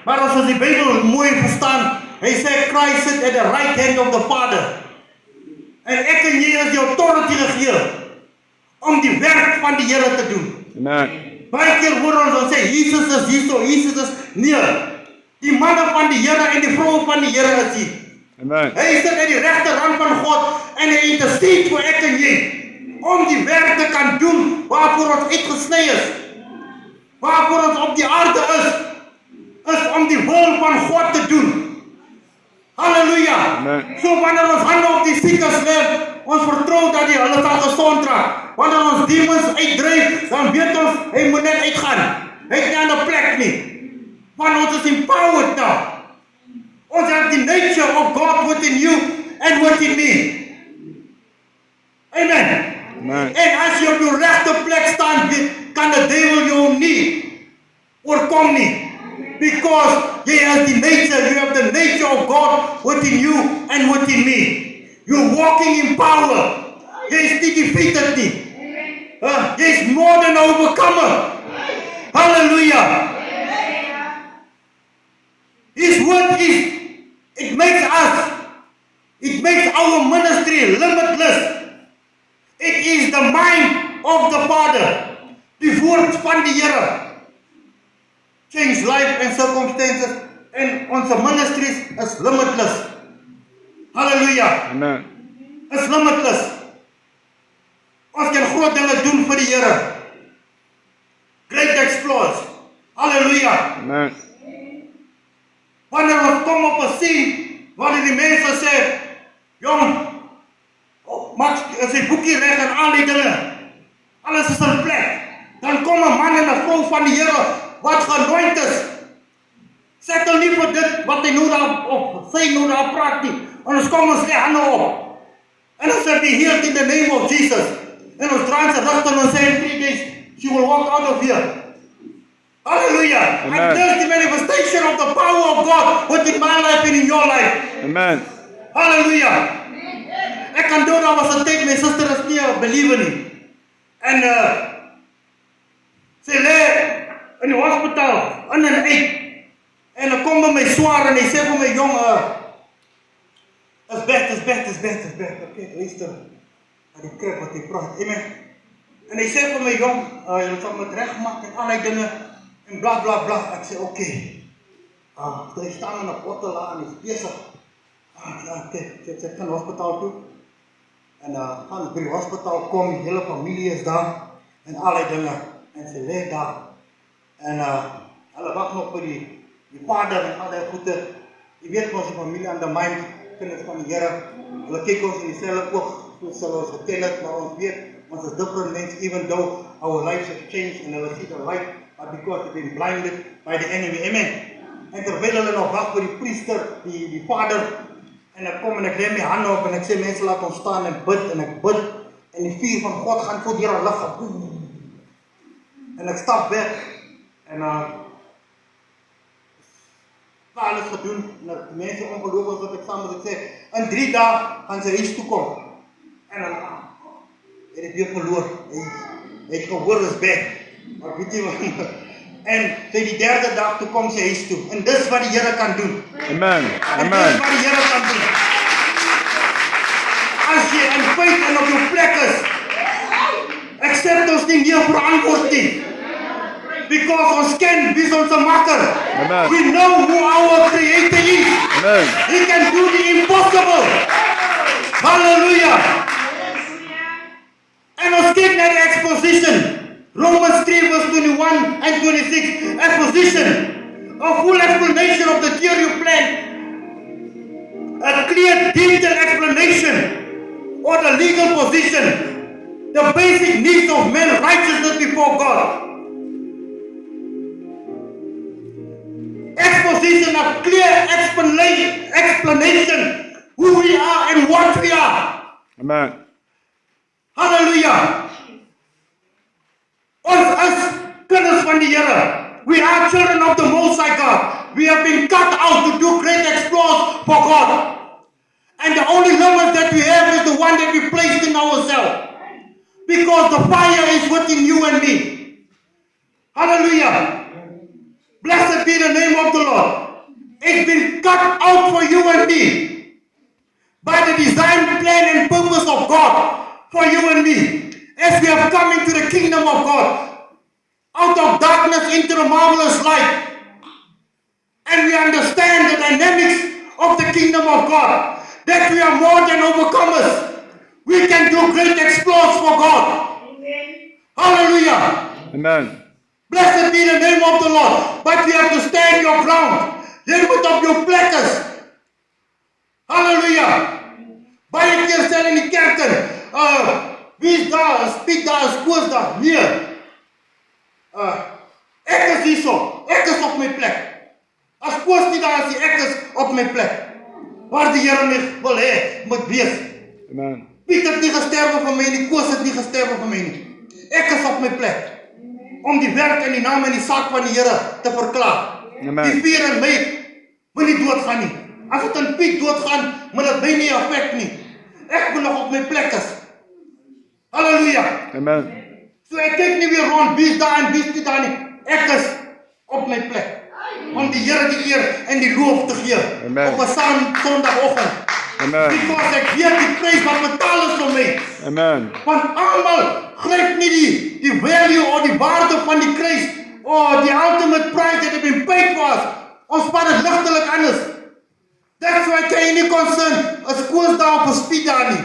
Maar as ons die Bybel mooi verstaan, hy sê Christ sit at the right hand of the Father. En ek en jy is die authority gegee om die werk van die Here te doen. Amen. Baie keer hoor ons sê Jesus is hierso, Jesus is nee. Die manne van die Here en die vroue van die Here is hier. Amen. Hy sit aan die regterhand van God en hy intercede vir ek en jy om die werk te kan doen waarvoor ons uitgesny is. Waarvoor ons op die aarde is om die wil van God te doen. Halleluja. Amen. So wanneer ons hande op die siekes lê, ons vertrou dat hulle sal gesond raak. Wanneer ons demons uitdryf, dan weet ons hy moet net uitgaan. Hy is nie aan 'n plek nie. Want ons is empowered now. Ons have the nature of God within you and within me. Amen. Amen. En as jy op jou regte plek staan, kan die duivel jou nie oorkom nie. Because jy has the nature, you have the nature of God within you and within me. You're walking in power. Jy is nie defeated nie. Jy is more than overcomer. Hallelujah. His word it makes our ministry limitless. It is the mind of the Father. Die woord van die Here. Change life and circumstances. En onze ministries is limitless. Hallelujah. Amen. Is limitless. Ons kan groot dinge doen vir die Here. Great exploits. Hallelujah. Amen. Wanneer ons kom op 'n scene, wanneer die mense sê, jong, maak sy boekie reg en al die dinge. Alles is in plek. Dan kom 'n man en 'n vrou van die Here wat geanoint is. Settle nie vir dit wat hy nou daar of sy nou daar praat nie. En ons kom ons lê hande op. En ons sê be healed in the name of Jesus. En ons draai sy rug en ons sê in 3 days she will walk out of here. Hallelujah. Amen. And there's the manifestation of the power of God within my life and in your life. Amen. Hallelujah. Ek kan doen, daar was 'n tyd, my suster is nie 'n believer nie. En sy lê in die hospitaal, in en uit. En ek kom by my swaar en hy sê vir my, jong, is bad. Okay, luister. En die kerk wat hy praat, amen. En hy sê vir my, jong, jy sal moet regmaak en al die dinge, en bla bla bla. Ek sê, okay. Hy staan in 'n bottel daar en hy is besig. Ek gaan hospitaal toe. En gaan by die hospitaal kom, die hele familie is daar. En al die dinge. En sy lê daar. En hulle wag nog vir die vader en al die goede. Jy weet ons die familie aan die mind, kinders van die Here. Hulle kyk ons in dieselfde oog, soos hulle ons geken het, maar ons weet, ons is different things, even though our lives have changed and hulle see the light, but because they've been blinded by the enemy. Amen. En terwyl hulle nog wag vir die priester, die vader, en ek kom en ek lê my hande op en ek sê mense laat ons staan en bid en ek bid en die vuur van God gaan voor die Here lig op. En ek stap weg en alles gedoen en die mense ongelooflik wat ek saam met ek sê, in 3 dae gaan sy huis toe kom. En dan het ek weer verloor. Hy het gehoor is back. Maar weet jy wat? En sy die 3de dag toe kom sy huis toe. En dis wat die Here kan doen. Amen. En Amen. dis wat die Here kan doen. As jy in feit en op jou plek is, accept ons nie meer verantwoord nie. Because ons ken wie is ons maker. Amen. We know who our creator is. Amen. He can do the impossible. Hallelujah. En ons kyk na die exposition. Romans 3 verse 21 and 26. Exposition. A full explanation of the theory plan. A clear, detailed explanation of the legal position. The basic needs of man's righteousness before God. Exposition, a clear explanation who we are and what we are. Amen. Hallelujah. Ons as kinders van die Here. We are children of the Most High God. We have been cut out to do great exploits for God. And the only limit that we have is the one that we placed in ourselves. Because the fire is within you and me. Hallelujah. Blessed be the name of the Lord. It's been cut out for you and me by the design, plan, and purpose of God for you and me. As we have come into the kingdom of God, out of darkness into the marvelous light, and we understand the dynamics of the kingdom of God, that we are more than overcomers. We can do great exploits for God. Amen. Hallelujah. Amen. Blessed be the name of the Lord. But you have to stand your ground. Jy moet op jou plek is. Halleluja. Baie keer sê in die kerk wie is daar, spiek daar, is koos daar. Nee. Ek is hierso. Ek is op my plek. As koos nie daar is, ek is op my plek. Waar die Here my wil hê, moet wees. Amen. Piet het nie gesterwe vir my nie, Koos het nie gesterwe vir my nie. Ek is op my plek. Om die werk en die naam en die saak van die Here te verklaar. Amen. Die vuur in my moet nie doodgaan nie. As het in Piet doodgaan, moet dit my nie affek nie. Ek moet nog op my plek is. Halleluja. Amen. So ek kyk nie weer rond, wie is daar en wie is nie daar nie. Ek is op my plek. Om die Here die eer en die loof te gee. Amen. Op 'n Sondagoggend. Amen. Because ek weet die prys wat betaal is vir my. Amen. Want almal gryp nie die value of die waarde van die kruis or the ultimate price that have been paid for us. Ons vat dit ligtelik anders. That's why kan jy nie concern as Koos daar op 'n speed daar nie.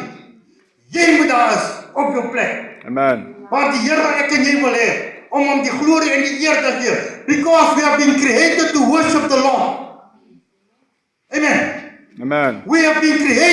Jy moet daar is op jou plek. Amen. Want die Here ek en jy wil hê om hom die glorie en die eer te gee. Because we have been created to worship the Lord. Amen. Amen. We have been created